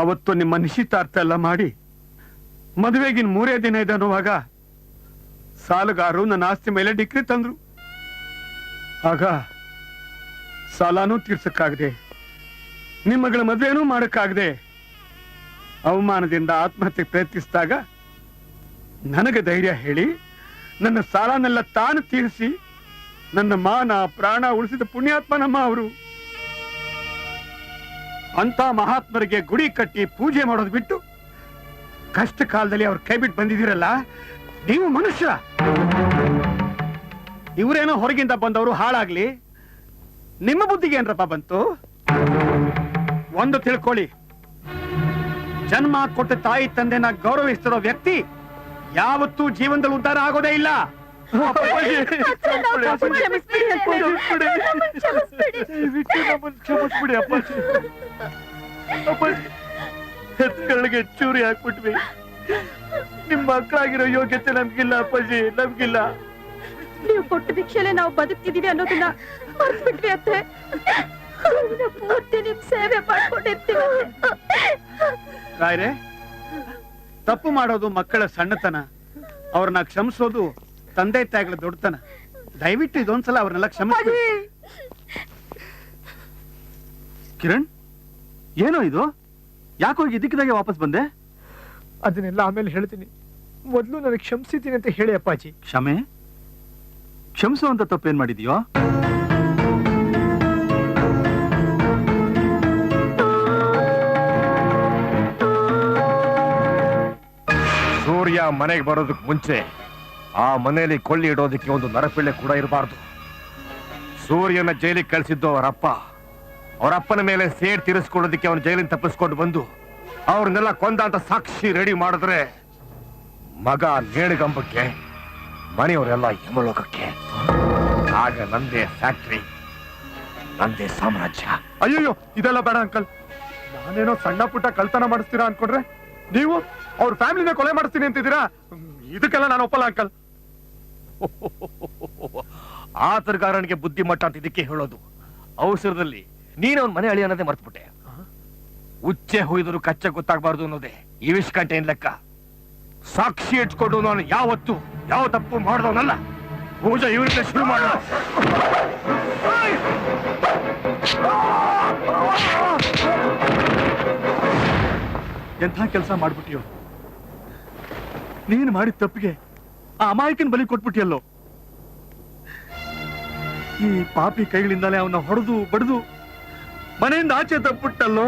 ಅವತ್ತು ನಿಮ್ಮ ನಿಶ್ಚಿತಾರ್ಥ ಎಲ್ಲ ಮಾಡಿ ಮದುವೆಗಿನ 3 ದಿನ ಇದೆ ಅನ್ನುವಾಗ ಸಾಲಗಾರರು ನನ್ನ ಆಸ್ತಿ ಮೇಲೆ ಡಿಕ್ರಿ ತಂದ್ರು. ಆಗ ಸಾಲನೂ ತೀರ್ಸಕ್ಕಾಗದೆ ನಿಮ್ಮ ಮಗಳ ಮದುವೆನೂ ಮಾಡಕ್ಕಾಗದೆ ಅವಮಾನದಿಂದ ಆತ್ಮಹತ್ಯೆ ಪ್ರಯತ್ನಿಸಿದಾಗ ನನಗೆ ಧೈರ್ಯ ಹೇಳಿ ನನ್ನ ಸಾಲನೆಲ್ಲ ತಾನು ತೀರಿಸಿ ನನ್ನ ಮಾನ ಪ್ರಾಣ ಉಳಿಸಿದ ಪುಣ್ಯಾತ್ಮನಮ್ಮ ಅವರು. ಅಂತ ಮಹಾತ್ಮರಿಗೆ ಗುಡಿ ಕಟ್ಟಿ ಪೂಜೆ ಮಾಡೋದು ಬಿಟ್ಟು ಕಷ್ಟ ಕಾಲದಲ್ಲಿ ಅವ್ರ ಕೈ ಬಿಟ್ಟು ಬಂದಿದ್ದೀರಲ್ಲ, ನೀವು ಮನುಷ್ಯ. ಇವರೇನೋ ಹೊರಗಿಂದ ಬಂದವರು ಹಾಳಾಗ್ಲಿ, ನಿಮ್ಮ ಬುದ್ಧಿಗೆ ಏನ್ರಪ್ಪ ಬಂತು? ಒಂದು ತಿಳ್ಕೊಳ್ಳಿ, ಜನ್ಮ ಕೊಟ್ಟ ತಾಯಿ ತಂದೆನ ಗೌರವಿಸ್ತಿರೋ ವ್ಯಕ್ತಿ ಯಾವತ್ತೂ ಜೀವನದಲ್ಲಿ ಉದ್ಧಾರ ಆಗೋದೇ ಇಲ್ಲ. ಕ್ಷಮಿಸ್ಬಿಡಿ ಅಪ್ಪಾಜಿ. ಹೆತ್ಗಳಿಗೆ ಚೂರಿ ಹಾಕ್ಬಿಟ್ವಿ. ನಿಮ್ಮ ಮಕ್ಕಳಾಗಿರೋ ಯೋಗ್ಯತೆ ನಮ್ಗಿಲ್ಲ ಅಪ್ಪಾಜಿ, ನಮ್ಗಿಲ್ಲ. ನೀವು ಕೊಟ್ಟ ಭಿಕ್ಷೆಲೆ ನಾವು ಬದುಕ್ತಿದೀವಿ ಅನ್ನೋದನ್ನ ಮರ್ತ್ಬಿಟ್ವಿ ಅತ್ತೆ. ಪೂರ್ತಿ ನಿಮ್ ಸೇವೆ ಮಾಡ್ಕೊಂಡಿರ್ತೀವಿ. ರಾಯ್ರೆ, ತಪ್ಪು ಮಾಡೋದು ಮಕ್ಕಳ ಸಣ್ಣತನ, ಅವ್ರನ್ನ ಕ್ಷಮಿಸೋದು ತಂದೆ ತಾಯಿಗಳ ದೊಡ್ಡತನ. ದಯವಿಟ್ಟು ಇದೊಂದ್ಸಲ ಅವ್ರನ್ನೆಲ್ಲ ಕ್ಷಮಿಸಿ. ಕಿರಣ್, ಏನೋ ಇದು? ಯಾಕೋ ಇದ್ದಕ್ಕಿದ್ದಾಗೆ ವಾಪಸ್ ಬಂದೆ? ಅದನ್ನೆಲ್ಲ ಆಮೇಲೆ ಹೇಳ್ತೀನಿ, ಮೊದಲು ನನಗೆ ಕ್ಷಮಿಸಿದ್ದೀನಿ ಅಂತ ಹೇಳಿ ಅಪ್ಪಾಜಿ. ಕ್ಷಮೆ? ಕ್ಷಮಿಸುವಂತ ತಪ್ಪೇನ್ ಮಾಡಿದೀಯೋ? ಸೂರ್ಯ ಮನೆಗೆ ಬರೋದಕ್ಕೆ ಮುಂಚೆ ಆ ಮನೆಯಲ್ಲಿ ಕೊಳ್ಳಿ ಇಡೋದಕ್ಕೆ ಒಂದು ನರಪಿಳ್ಳೆ ಕೂಡ ಇರಬಾರ್ದು. ಸೂರ್ಯನ ಜೈಲಿಗೆ ಕಳಿಸಿದ್ದು ಅವರಪ್ಪನ ಮೇಲೆ ಸೇಡ್ ತೀರಿಸ್ಕೊಳ್ಳೋದಕ್ಕೆ ಅವನು ಜೈಲಿನ ತಪ್ಪಿಸ್ಕೊಂಡು ಬಂದು ಅವ್ರನ್ನೆಲ್ಲ ಕೊಂದ ಅಂತ ಸಾಕ್ಷಿ ರೆಡಿ ಮಾಡಿದ್ರೆ ಮಗ ನೇಣಿಗಂಬಕ್ಕೆ, ಮನೆಯವರೆಲ್ಲ ಯಮಲೋಕಕ್ಕೆ. ಆಗ ನಂದೇ ಫ್ಯಾಕ್ಟ್ರಿ, ನಂದೇ ಸಾಮ್ರಾಜ್ಯ. ಅಯ್ಯೋ, ಇದೆಲ್ಲ ಬೇಡ ಅಂಕಲ್. ನಾನೇನೋ ಸಣ್ಣ ಪುಟ್ಟ ಕಳ್ತನ ಮಾಡಿಸ್ತೀರಾ ಅನ್ಕೊಂಡ್ರೆ ನೀವು ಅವ್ರ ಫ್ಯಾಮಿಲಿನ ಕೊಲೆ ಮಾಡಿಸ್ತೀನಿ ಅಂತಿದ್ದೀರಾ. ಇದಕ್ಕೆಲ್ಲ ನಾನು ಒಪ್ಪಲ್ಲ ಅಂಕಲ್. ಆತರಗಾರನಿಗೆ ಬುದ್ಧಿ ಮಟ್ಟ ಅಂತ ಇದಕ್ಕೆ ಹೇಳೋದು. ಅವಸರದಲ್ಲಿ ನೀನು ಅವನ ಮನೆ ಅಳಿ ಅನ್ನೋದೇ ಮರ್ತ್ಬಿಟ್ಟೆ. ಉಚ್ಚೆ ಹೊಯ್ದರು ಕಚ್ಚೆ ಗೊತ್ತಾಗಬಾರ್ದು ಅನ್ನೋದೇ ಈ ವಿಷ್ಕಂಠೆನ್ ಲೆಕ್ಕ. ಸಾಕ್ಷಿ ಇಟ್ಕೊಂಡು ನಾನು ಯಾವತ್ತು ಯಾವ ತಪ್ಪು ಮಾಡಿದವನಲ್ಲ. ಪೂಜೆ ಇವರಿಂದ ಶುರು ಮಾಡ. ಎಂಥ ಕೆಲಸ ಮಾಡ್ಬಿಟ್ಟಿಯೋ ನೀನು. ಮಾಡಿದ ತಪ್ಪಿಗೆ ಆ ಅಮಾಯಕನ ಬಲಿ ಕೊಟ್ಬಿಟ್ಟಿಯಲ್ಲೋ. ಈ ಪಾಪಿ ಕೈಗಳಿಂದಲೇ ಅವನ ಹೊಡೆದು ಬಡಿದು ಮನೆಯಿಂದ ಆಚೆ ತಪ್ಪಿಟ್ಟಲ್ಲೋ.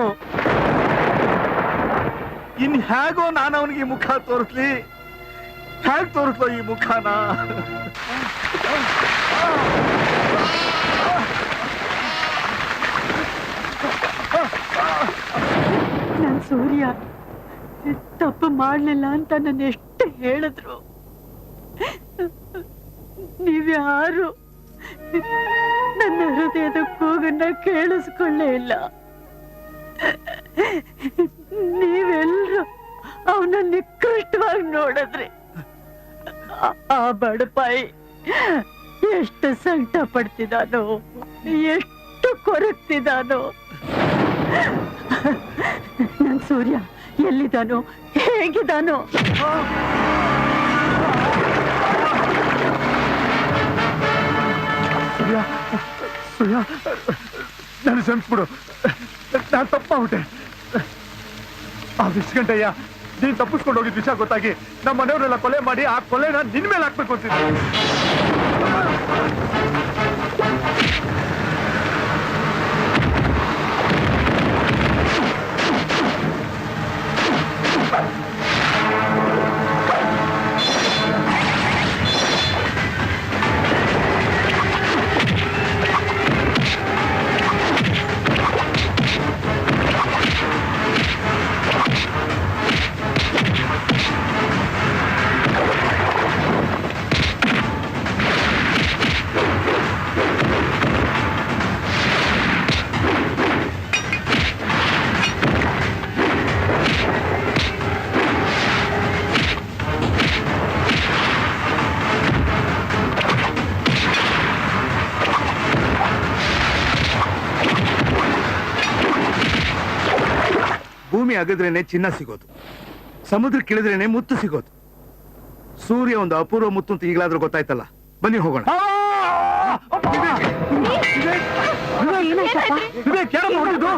ಇನ್ ಹೇಗೋ ನಾನು ಅವನಿಗೆ ಮುಖ ತೋರಿಸ್ಲಿ? ಹೇಗ್ ತೋರಿಸ್ಲೋ ಈ ಮುಖನ? ನನ್ ಸೂರ್ಯ ತಪ್ಪು ಮಾಡ್ಲಿಲ್ಲ ಅಂತ ನನ್ನ ಎಷ್ಟು ಹೇಳಿದ್ರು, ನೀವ್ಯಾರು ನನ್ನ ಹೃದಯದ ಕೂಗನ್ನ ಕೇಳಿಸ್ಕೊಳ್ಳೇ ಇಲ್ಲ. ನೀವೆಲ್ಲರೂ ಅವನ ನಿಕೃಷ್ಟವಾಗಿ ನೋಡಿದ್ರಿ. ಆ ಬಡಪಾಯಿ ಎಷ್ಟು ಸಂಕಟ ಪಡ್ತಿದ್ದಾನೋ, ಎಷ್ಟು ಕೊರಗ್ತಿದ್ದಾನೋ. ನನ್ ಸೂರ್ಯ ಎಲ್ಲಿದ್ದಾನೋ, ಹೇಗಿದ್ದಾನೋ? ಸೂರ್ಯ, ನಾನು ಕ್ಷಮಿಸ್ಬಿಡು. ನಾನು ತಪ್ಪಾಗ್ಬಿಟ್ಟೆ. ಆ ವಿಷ್ಕಂಠಯ್ಯ ನೀನ್ ತಪ್ಪಿಸ್ಕೊಂಡು ಹೋಗಿದ್ ವಿಷಯ ಗೊತ್ತಾಗಿ ನಮ್ಮ ಮನೆಯವರೆಲ್ಲ ಕೊಲೆ ಮಾಡಿ ಆ ಕೊಲೆನ ನಿನ್ ಮೇಲೆ ಹಾಕ್ಬೇಕು ಅಂತಿದ್ದೆ. ಅಗದ್ರೇನೆ ಚಿನ್ನ ಸಿಗೋದು, ಸಮುದ್ರಕ್ಕಿಳಿದ್ರೇನೆ ಮುತ್ತು ಸಿಗೋದು. ಸೂರ್ಯ ಒಂದು ಅಪೂರ್ವ ಮುತ್ತು ಅಂತ ಈಗಲಾದ್ರೂ ಗೊತ್ತಾಯ್ತಲ್ಲ. ಬನ್ನಿ ಹೋಗೋಣ. ವಿವೇಕ್, ಯಾರು ನೋಡಿದ್ದು?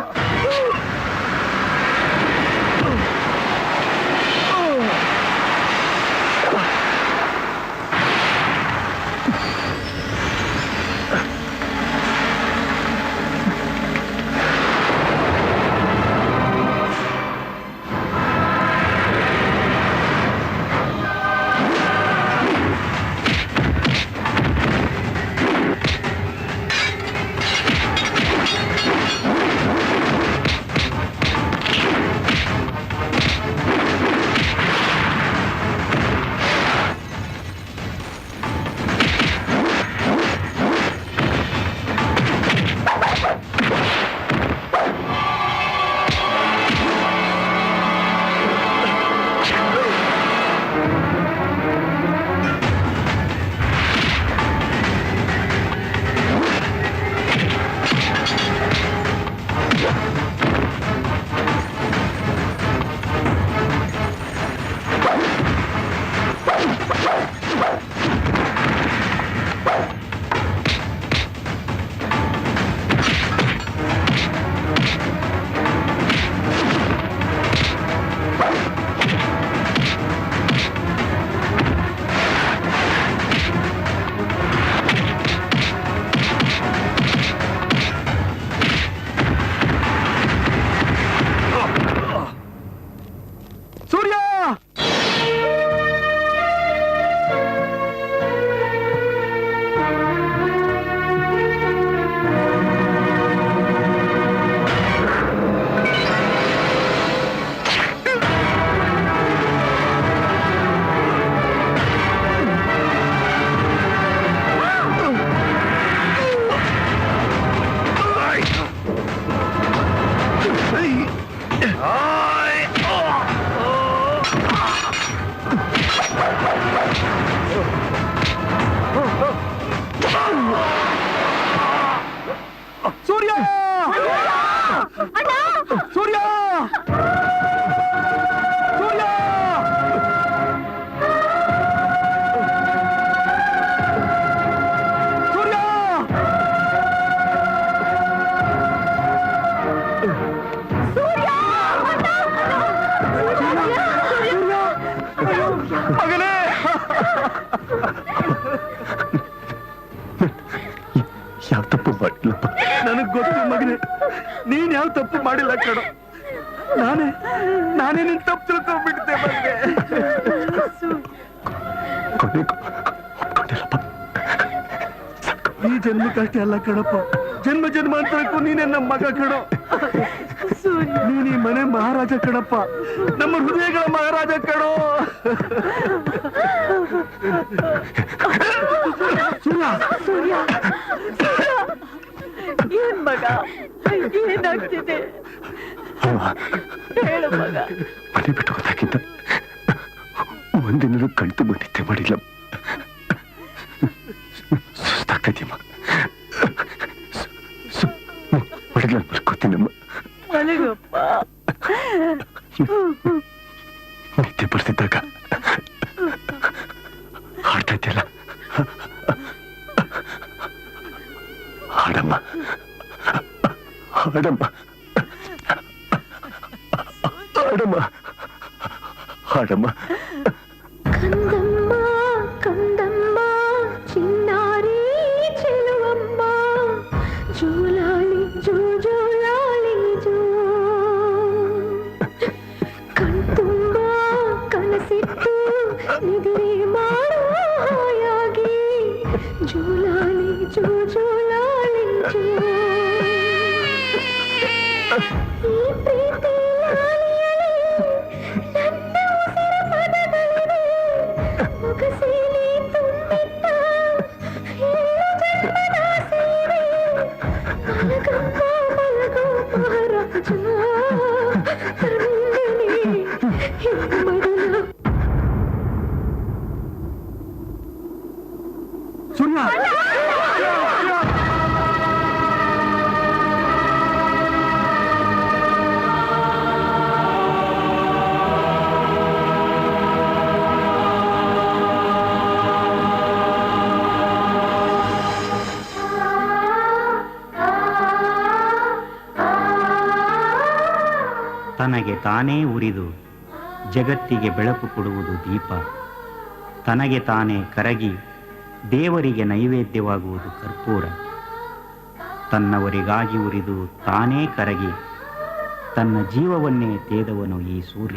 ಯಾವ ತಪ್ಪು ಮಾಡಿಲ್ಲಪ್ಪ. ನನಗ್ ಗೊತ್ತು ಮಗನೇ, ನೀನ್ ಯಾವ ತಪ್ಪು ಮಾಡಿಲ್ಲ ಕಣೋ. ನಾನೇ ನಿನ್ ತಪ್ಪು ತಿಳ್ಕೊಂಡ್ಬಿಡ್ತೆ ಮಗನೇ. ಈ ಜನ್ಮಕ್ಕಷ್ಟೇ ಅಲ್ಲ ಕಣಪ್ಪ, ಜನ್ಮ ಜನ್ಮಾಂತರಕ್ಕೂ ನೀನೇ ನಮ್ಮ ಮಗ ಕಣೋ. ನೀನ್ ಈ ಮನೆ ಮಹಾರಾಜ ಕಣಪ್ಪ, ನಮ್ಮ ಹೃದಯಗಳ ಮಹಾರಾಜ ಕಣೋ. ಸೂರ್ಯ, ಏನ್ ಮಗ, ಏನಾಗ್ತಿದೆ ಹೇಳು ಮಗ. ಮನೆ ಬಿಟ್ಟು ಹೋದಾಗಿಂದ ಒಂದಿನೂ ಕಣ್ತು ಬಂದಿದ್ದೆ ಮಾಡಿಲ್ಲ. ಸುಸ್ತಾಗ್ತೈತಿಯಮ್ಮ, ಒಳಗೆ ಬರ್ಕೋತೀನಮ್ಮ. ಮಲಗಪ್ಪ. ನಿದ್ದೆ ಬರ್ತಿದ್ದಾಗ ಹಾಡ್ತಾ ಇದೆಯಲ್ಲ, ಹಾಡಮ್ಮ ಹಾಡಮ್ಮ ಹಾಡಮ್ಮ ಹಾಡಮ್ಮ. ಕಂದಮ್ಮ ಕಂದಮ್ಮ ಚಿನ್ನಾರಿ ಚೆಲುವಮ್ಮ, ಜೋಲಾಲಿ ಜೋ ಜೋಲಾಲಿ ಜೋ, ಕಣ್ತುಂಬ ಕನಸಿತ್ತು ನಿದ್ರೆ ಮಾಡೋ ಹಾಯಾಗಿ, ಜೋಲಾಲಿ ಜೋ ಜೋಲಾಲಿ ಜೋ. ಈ ಪ್ರೀತಿ ಲಾಲಿಯಲಿ ನನ್ನ ಉಸಿರ ಪದಗಳಿವೆ, ಮಗ ತನಗೆ ತಾನೇ ಉರಿದು ಜಗತ್ತಿಗೆ ಬೆಳಕು ಕೊಡುವುದು ದೀಪ. ತನಗೆ ತಾನೇ ಕರಗಿ ದೇವರಿಗೆ ನೈವೇದ್ಯವಾಗುವುದು ಕರ್ಪೂರ. ತನ್ನವರಿಗಾಗಿ ಉರಿದು ತಾನೇ ಕರಗಿ ತನ್ನ ಜೀವವನ್ನೇ ತೇದವನು ಈ ಸೂರ್ಯ.